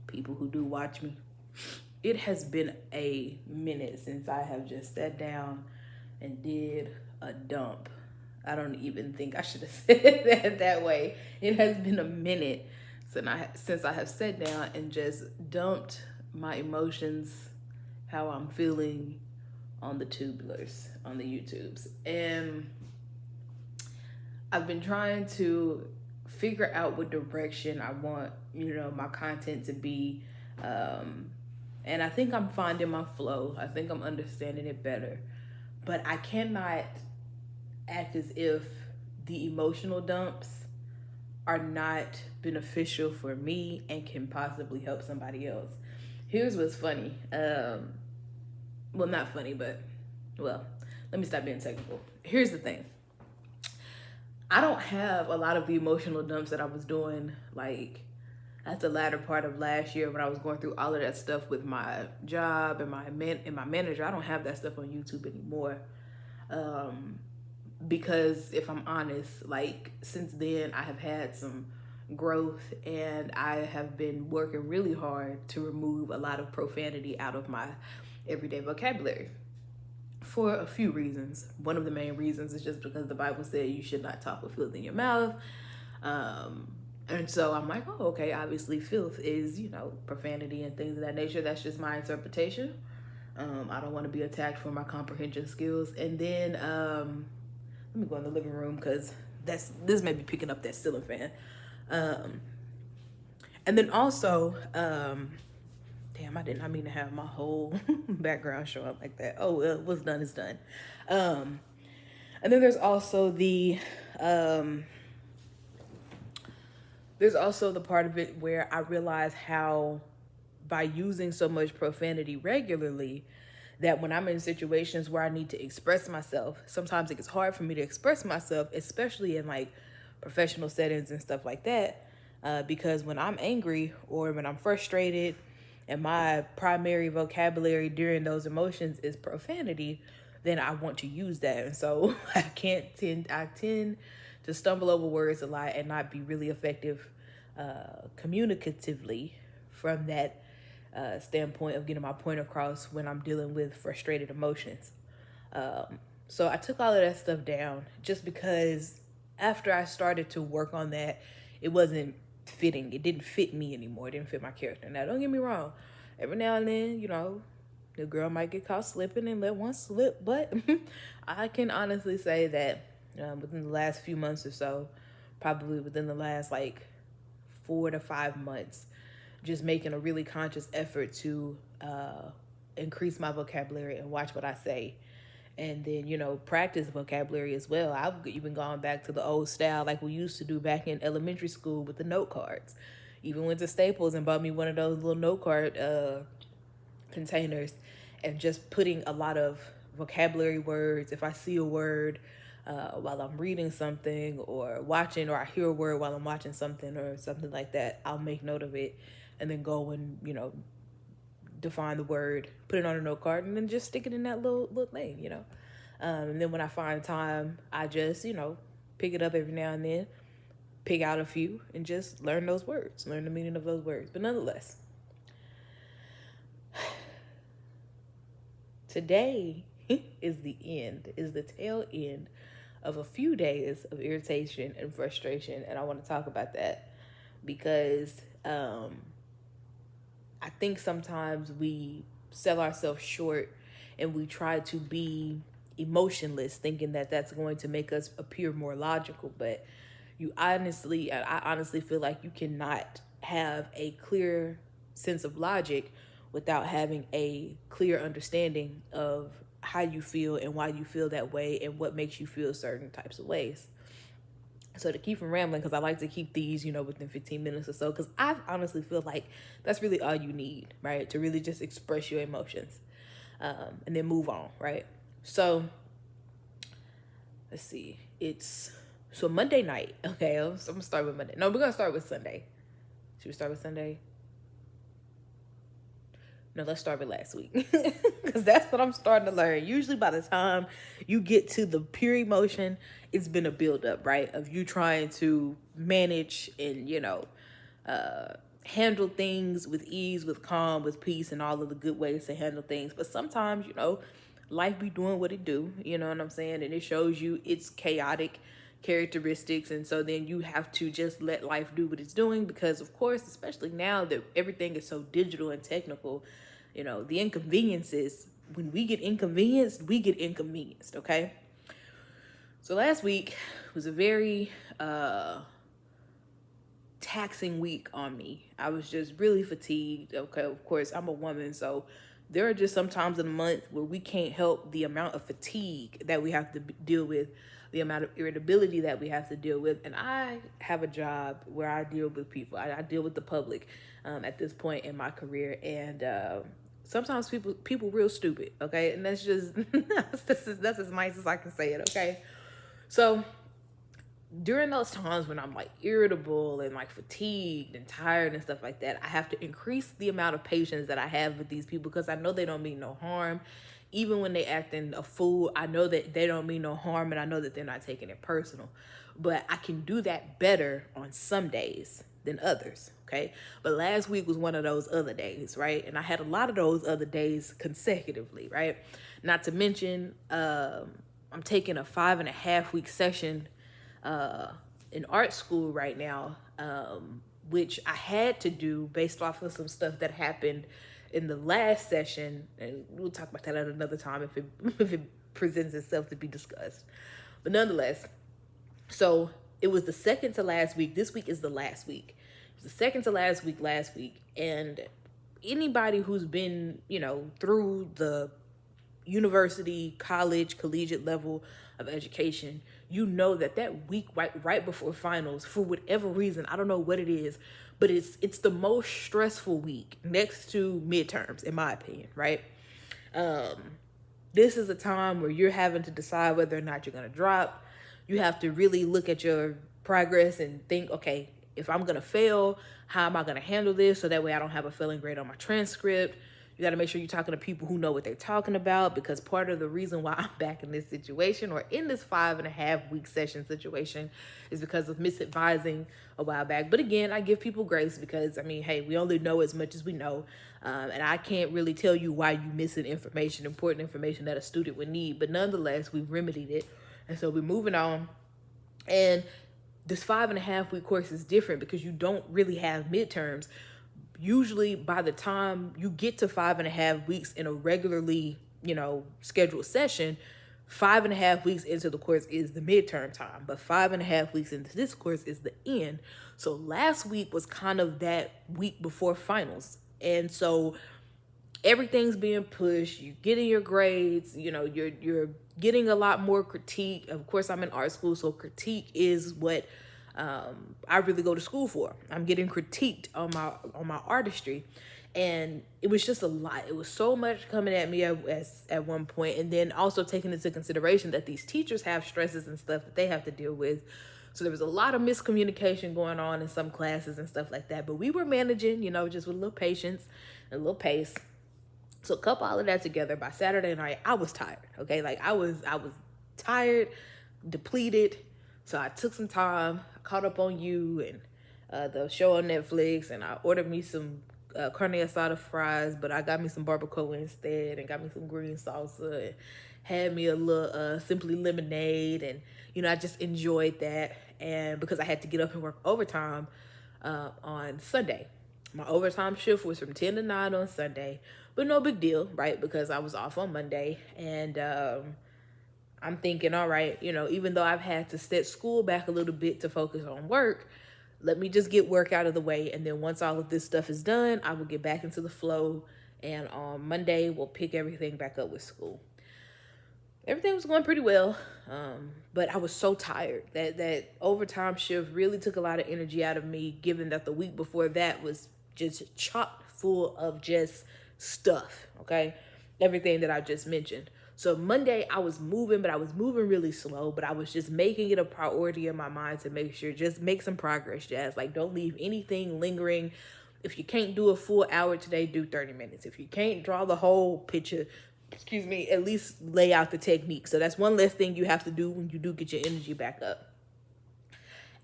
people who do watch me. It has been a minute since I have just sat down and did a dump. I don't even think I should have said that way. It has been a minute since I have sat down and just dumped my emotions, how I'm feeling on the tubulars, on the YouTubes. And I've been trying to figure out what direction I want, my content to be. Um, and I think I'm finding my flow. I think I'm understanding it better. But I cannot act as if the emotional dumps are not beneficial for me and can possibly help somebody else. Here's what's funny. Well, not funny, but, well, let me stop being technical. Here's the thing. I don't have a lot of the emotional dumps that I was doing, like, at the latter part of last year when I was going through all of that stuff with my job and my manager. I don't have that stuff on YouTube anymore. Because if I'm honest, like, since then I have had some growth and I have been working really hard to remove a lot of profanity out of my everyday vocabulary for a few reasons. One of the main reasons is just because the Bible said you should not talk with filth in your mouth. And so I'm like, oh, okay, obviously filth is, profanity and things of that nature. That's just my interpretation. I don't want to be attacked for my comprehension skills. And then let me go in the living room because this may be picking up that ceiling fan. And then also, damn, I did not mean to have my whole background show up like that. Oh, well, what's done is done. And then there's also the part of it where I realize how, by using so much profanity regularly, that when I'm in situations where I need to express myself, sometimes it gets hard for me to express myself, especially in like professional settings and stuff like that. Because when I'm angry or when I'm frustrated and my primary vocabulary during those emotions is profanity, then I want to use that. And so I tend to stumble over words a lot and not be really effective communicatively from that standpoint of getting my point across when I'm dealing with frustrated emotions. So I took all of that stuff down just because after I started to work on that, it wasn't fitting. It didn't fit me anymore. It didn't fit my character. Now, don't get me wrong. Every now and then, the girl might get caught slipping and let one slip. But I can honestly say that within the last few months or so, probably within the last like 4 to 5 months, just making a really conscious effort to increase my vocabulary and watch what I say. And then, practice vocabulary as well. I've even gone back to the old style like we used to do back in elementary school with the note cards. Even went to Staples and bought me one of those little note card containers and just putting a lot of vocabulary words. If I see a word while I'm reading something or watching, or I hear a word while I'm watching something or something like that, I'll make note of it and then go and, define the word, put it on a note card, and then just stick it in that little thing, And then when I find time, I just, pick it up every now and then, pick out a few, and just learn those words, learn the meaning of those words. But nonetheless, today is the tail end of a few days of irritation and frustration, and I want to talk about that because I think sometimes we sell ourselves short and we try to be emotionless, thinking that that's going to make us appear more logical. But I honestly feel like you cannot have a clear sense of logic without having a clear understanding of how you feel and why you feel that way and what makes you feel certain types of ways. So to keep from rambling, because I like to keep these, within 15 minutes or so, because I honestly feel like that's really all you need, right? To really just express your emotions and then move on, right? So let's see. So Monday night, okay? So I'm going to start with Monday. No, we're going to start with Sunday. Should we start with Sunday? No, let's start with last week because that's what I'm starting to learn. Usually by the time you get to the pure emotion, it's been a buildup, right? Of you trying to manage and, handle things with ease, with calm, with peace, and all of the good ways to handle things. But sometimes, life be doing what it do, you know what I'm saying? And it shows you its chaotic characteristics. And so then you have to just let life do what it's doing, because of course, especially now that everything is so digital and technical, the inconveniences, when we get inconvenienced, we get inconvenienced, okay? So last week was a very taxing week on me. I was just really fatigued. Okay, of course, I'm a woman, so there are just some times in a month where we can't help the amount of fatigue that we have to deal with, the amount of irritability that we have to deal with. And I have a job where I deal with people. I deal with the public at this point in my career, and sometimes people real stupid. Okay, and that's just that's as nice as I can say it. Okay, so during those times when I'm like irritable and like fatigued and tired and stuff like that, I have to increase the amount of patience that I have with these people, because I know they don't mean no harm. Even when they acting a fool, I know that they don't mean no harm, and I know that they're not taking it personal. But I can do that better on some days than others, okay? But last week was one of those other days, right? And I had a lot of those other days consecutively, right? Not to mention, I'm taking a 5.5-week session in art school right now, which I had to do based off of some stuff that happened in the last session, and we'll talk about that at another time if it presents itself to be discussed. But nonetheless, so it was the second to last week. This week is the last week. It was the second to last week last week, and anybody who's been, through the university, college, collegiate level of education, that week right before finals, for whatever reason, I don't know what it is, but it's the most stressful week next to midterms, in my opinion, right? This is a time where you're having to decide whether or not you're going to drop. You have to really look at your progress and think, okay, if I'm going to fail, how am I going to handle this so that way I don't have a failing grade on my transcript? You got to make sure you're talking to people who know what they're talking about, because part of the reason why I'm back in this situation, or in this 5.5-week session situation, is because of misadvising a while back. But again, I give people grace, because hey, we only know as much as we know. And I can't really tell you why you missing important information that a student would need. But nonetheless, we've remedied it. And so we're moving on. And this 5.5-week course is different because you don't really have midterms. Usually by the time you get to 5.5 weeks in a regularly, scheduled session, 5.5 weeks into the course is the midterm time, but 5.5 weeks into this course is the end. So last week was kind of that week before finals. And so everything's being pushed, you're getting your grades, you're getting a lot more critique. Of course, I'm in art school, so critique is what I really go to school for. I'm getting critiqued on my artistry, and it was just a lot. It was so much coming at me at one point, and then also taking into consideration that these teachers have stresses and stuff that they have to deal with. So there was a lot of miscommunication going on in some classes and stuff like that. But we were managing, just with a little patience and a little pace. So couple all of that together, by Saturday night, I was tired. Okay, like I was tired, depleted. So I took some time, caught up on You and the show on Netflix, and I ordered me some carne asada fries, but I got me some barbacoa instead, and got me some green salsa, and had me a little Simply lemonade, and I just enjoyed that. And because I had to get up and work overtime on Sunday, my overtime shift was from 10 to 9 on Sunday, but no big deal, right? Because I was off on Monday, and I'm thinking, all right, even though I've had to set school back a little bit to focus on work, let me just get work out of the way. And then once all of this stuff is done, I will get back into the flow. And on Monday, we'll pick everything back up with school. Everything was going pretty well. But I was so tired. That overtime shift really took a lot of energy out of me, given that the week before that was just chock full of just stuff, okay? Everything that I just mentioned. So Monday I was moving, but I was moving really slow, but I was just making it a priority in my mind to make sure, just make some progress, Jazz. Like, don't leave anything lingering. If you can't do a full hour today, do 30 minutes. If you can't draw the whole picture, at least lay out the technique. So that's one less thing you have to do when you do get your energy back up.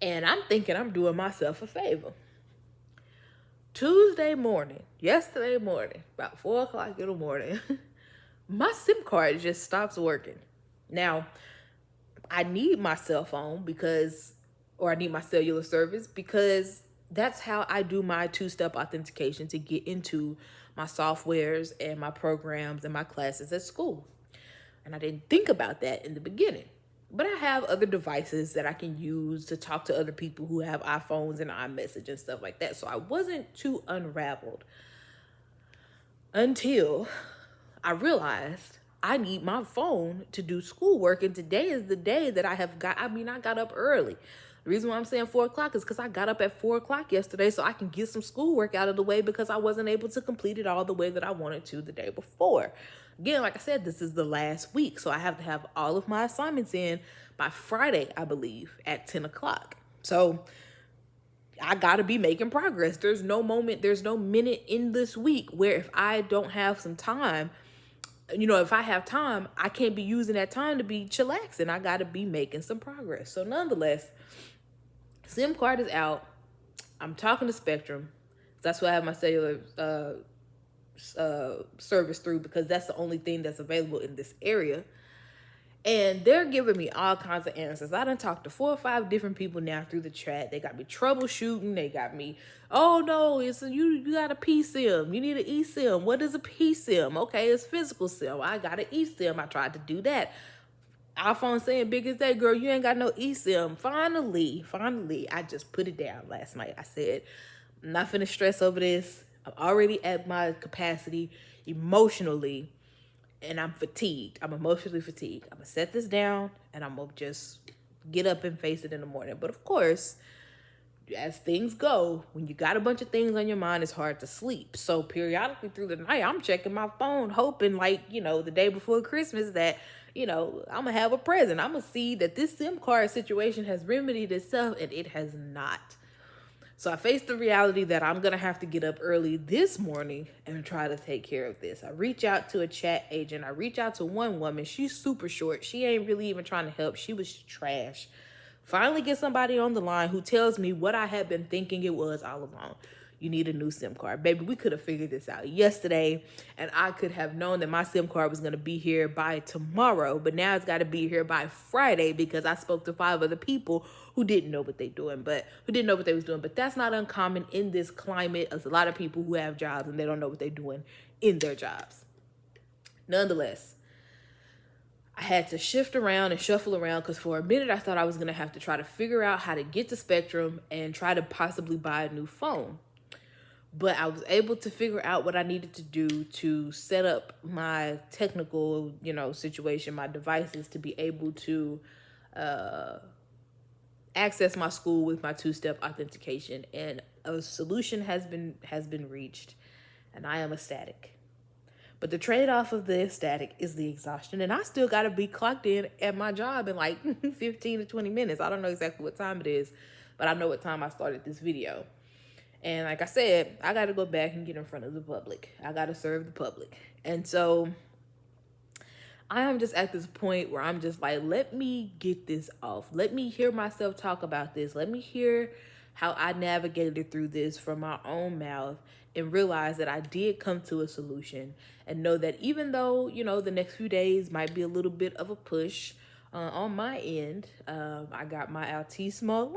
And I'm thinking I'm doing myself a favor. Tuesday morning, yesterday morning, about 4 o'clock in the morning, my SIM card just stops working. Now, I need my cell phone or I need my cellular service because that's how I do my two-step authentication to get into my softwares and my programs and my classes at school. And I didn't think about that in the beginning. But I have other devices that I can use to talk to other people who have iPhones and iMessage and stuff like that. So I wasn't too unraveled until I realized I need my phone to do schoolwork. And today is the day that I got up early. The reason why I'm saying 4 o'clock is because I got up at 4 o'clock yesterday so I can get some schoolwork out of the way because I wasn't able to complete it all the way that I wanted to the day before. Again, like I said, this is the last week, so I have to have all of my assignments in by Friday, I believe, at 10 o'clock. So I gotta be making progress. There's no minute in this week where if I don't have some time, if I have time, I can't be using that time to be chillaxing. I gotta be making some progress. So nonetheless, SIM card is out. I'm talking to Spectrum. That's why I have my cellular service through because that's the only thing that's available in this area. And they're giving me all kinds of answers. I done talked to 4 or 5 different people now through the chat. They got me troubleshooting. They got me, oh no, you got a PSIM. You need an eSIM. What is a PSIM? Okay, it's physical SIM. I got an eSIM. I tried to do that. iPhone saying big as that, girl, you ain't got no eSIM. Finally, I just put it down last night. I said, I'm not finna stress over this. I'm already at my capacity emotionally. And I'm fatigued. I'm emotionally fatigued. I'm going to set this down and I'm going to just get up and face it in the morning. But of course, as things go, when you got a bunch of things on your mind, it's hard to sleep. So periodically through the night, I'm checking my phone, hoping the day before Christmas that, I'm going to have a present. I'm going to see that this SIM card situation has remedied itself, and it has not. So I faced the reality that I'm going to have to get up early this morning and try to take care of this. I reach out to a chat agent. I reach out to one woman. She's super short. She ain't really even trying to help. She was trash. Finally get somebody on the line who tells me what I had been thinking it was all along. You need a new SIM card. Baby, we could have figured this out yesterday, and I could have known that my SIM card was going to be here by tomorrow, but now it's got to be here by Friday because I spoke to 5 other people who didn't know what they was doing. But that's not uncommon in this climate. There's a lot of people who have jobs and they don't know what they're doing in their jobs. Nonetheless, I had to shift around and shuffle around because for a minute I thought I was going to have to try to figure out how to get to Spectrum and try to possibly buy a new phone. But I was able to figure out what I needed to do to set up my technical, situation, my devices to be able to access my school with my 2-step authentication. And a solution has been reached, and I am ecstatic. But the trade-off of the ecstatic is the exhaustion. And I still got to be clocked in at my job in 15 to 20 minutes. I don't know exactly what time it is, but I know what time I started this video. And like I said, I got to go back and get in front of the public. I got to serve the public. And so I am just at this point where I'm just like, let me get this off. Let me hear myself talk about this. Let me hear how I navigated through this from my own mouth and realize that I did come to a solution, and know that even though, the next few days might be a little bit of a push on my end, I got my Altismo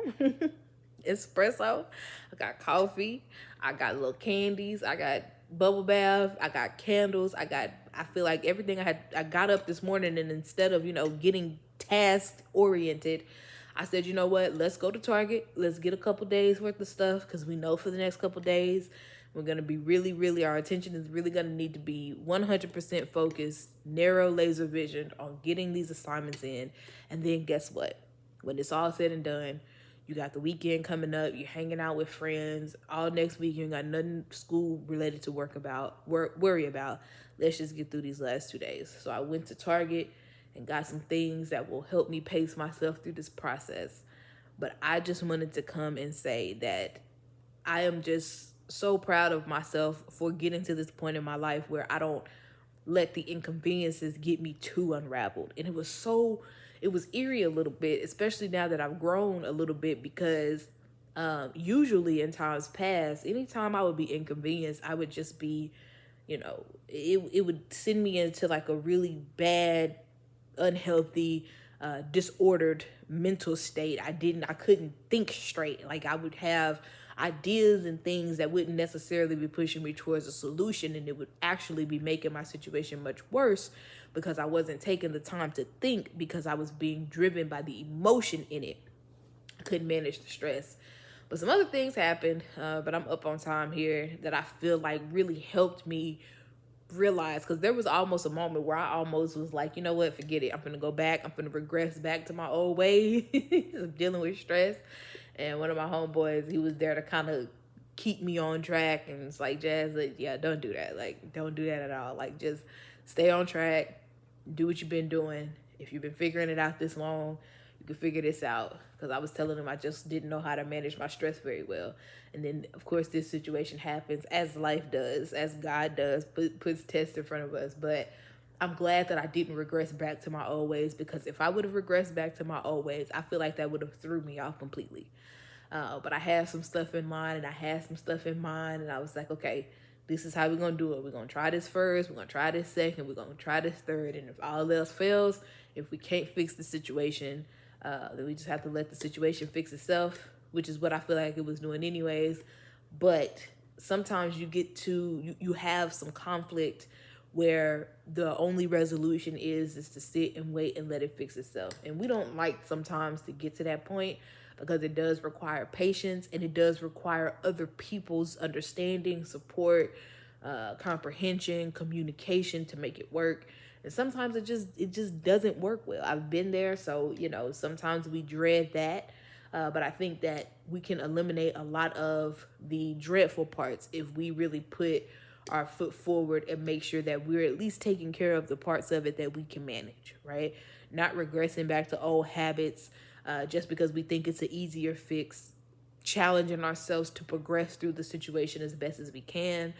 espresso, I got coffee, I got little candies, I got bubble bath, I got candles, I feel like everything I got up this morning, and instead of, getting task oriented, I said, you know what, let's go to Target, let's get a couple days worth of stuff, because we know for the next couple days, we're going to be really, our attention is really going to need to be 100% focused, narrow laser vision on getting these assignments in. And then guess what? When it's all said and done, you got the weekend coming up. You're hanging out with friends. All next week, you ain't got nothing school related to worry about. Let's just get through these last 2 days. So I went to Target and got some things that will help me pace myself through this process. But I just wanted to come and say that I am just so proud of myself for getting to this point in my life where I don't let the inconveniences get me too unraveled. And it was eerie a little bit, especially now that I've grown a little bit, because Usually in times past, anytime I would be inconvenienced, I would just be, it would send me into like a really bad, unhealthy, disordered mental state. I couldn't think straight. Like I would have ideas and things that wouldn't necessarily be pushing me towards a solution, and it would actually be making my situation much worse because I wasn't taking the time to think because I was being driven by the emotion in it. I couldn't manage the stress. But some other things happened, but I'm up on time here, that I feel like really helped me realize, because there was almost a moment where I almost was like, you know what, forget it. I'm gonna go back. I'm gonna regress back to my old ways of dealing with stress. And one of my homeboys, he was there to kind of keep me on track, and it's like, Jazz, like, yeah, don't do that. Like, don't do that at all. Like, just stay on track. Do what you've been doing. If you've been figuring it out this long, you can figure this out. Because I was telling him I just didn't know how to manage my stress very well. And then, of course, this situation happens, as life does, as God does, puts tests in front of us. But I'm glad that I didn't regress back to my old ways, because if I would have regressed back to my old ways, I feel like that would have threw me off completely. But I had some stuff in mind, and I was like, okay, this is how we're gonna do it. We're gonna try this first, we're gonna try this second, we're gonna try this third, and if all else fails, if we can't fix the situation, then we just have to let the situation fix itself, which is what I feel like it was doing anyways. But sometimes you get to you have some conflict where the only resolution is to sit and wait and let it fix itself. And we don't like sometimes to get to that point, because it does require patience, and it does require other people's understanding, support, comprehension, communication to make it work. And sometimes it just doesn't work well. I've been there, so sometimes we dread that. But I think that we can eliminate a lot of the dreadful parts if we really put our foot forward and make sure that we're at least taking care of the parts of it that we can manage, right? Not regressing back to old habits just because we think it's an easier fix. Challenging ourselves to progress through the situation as best as we can.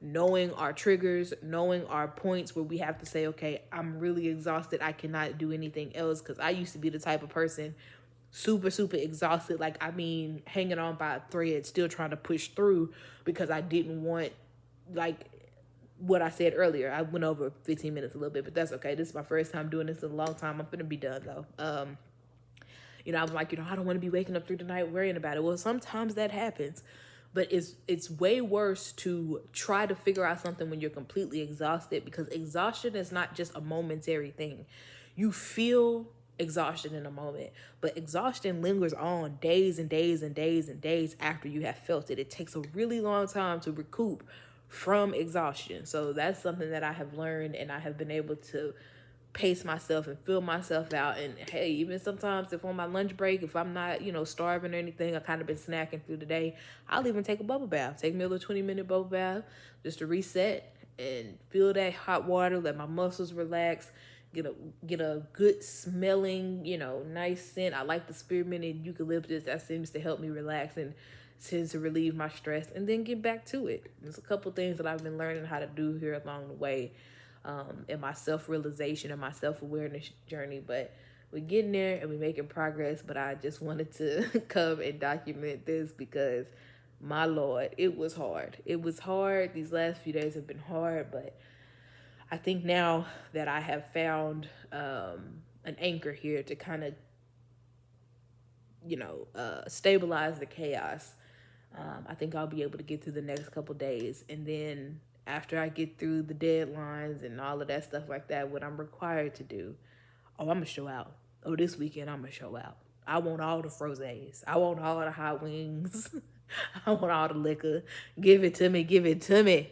Knowing our triggers, knowing our points where we have to say, okay, I'm really exhausted. I cannot do anything else. Because I used to be the type of person super, super exhausted. Like, I mean, hanging on by a thread, still trying to push through because I didn't want, like, what I said earlier. I went over 15 minutes a little bit, but that's okay. This is my first time doing this in a long time. I'm going to be done, though. I was like, I don't want to be waking up through the night worrying about it. Well, sometimes that happens. But it's way worse to try to figure out something when you're completely exhausted, because exhaustion is not just a momentary thing. You feel exhaustion in a moment, but exhaustion lingers on days and days and days and days after you have felt it. It takes a really long time to recoup from exhaustion. So that's something that I have learned, and I have been able to pace myself and fill myself out. And hey, even sometimes if on my lunch break, if I'm not, starving or anything, I kind of been snacking through the day, I'll even take a bubble bath, take me a little 20-minute bubble bath just to reset and feel that hot water, let my muscles relax, get a good smelling, nice scent. I like the spearmint eucalyptus. That seems to help me relax and tends to relieve my stress, and then get back to it. There's a couple things that I've been learning how to do here along the way, in my self-realization and my self-awareness journey. But we're getting there and we're making progress. But I just wanted to come and document this because, my Lord, it was hard. It was hard. These last few days have been hard, but I think now that I have found an anchor here to kind of, stabilize the chaos, I think I'll be able to get through the next couple days. And then after I get through the deadlines and all of that stuff like that, what I'm required to do, I'm going to show out. This weekend I'm going to show out. I want all the frosés. I want all the hot wings. I want all the liquor. Give it to me. Give it to me.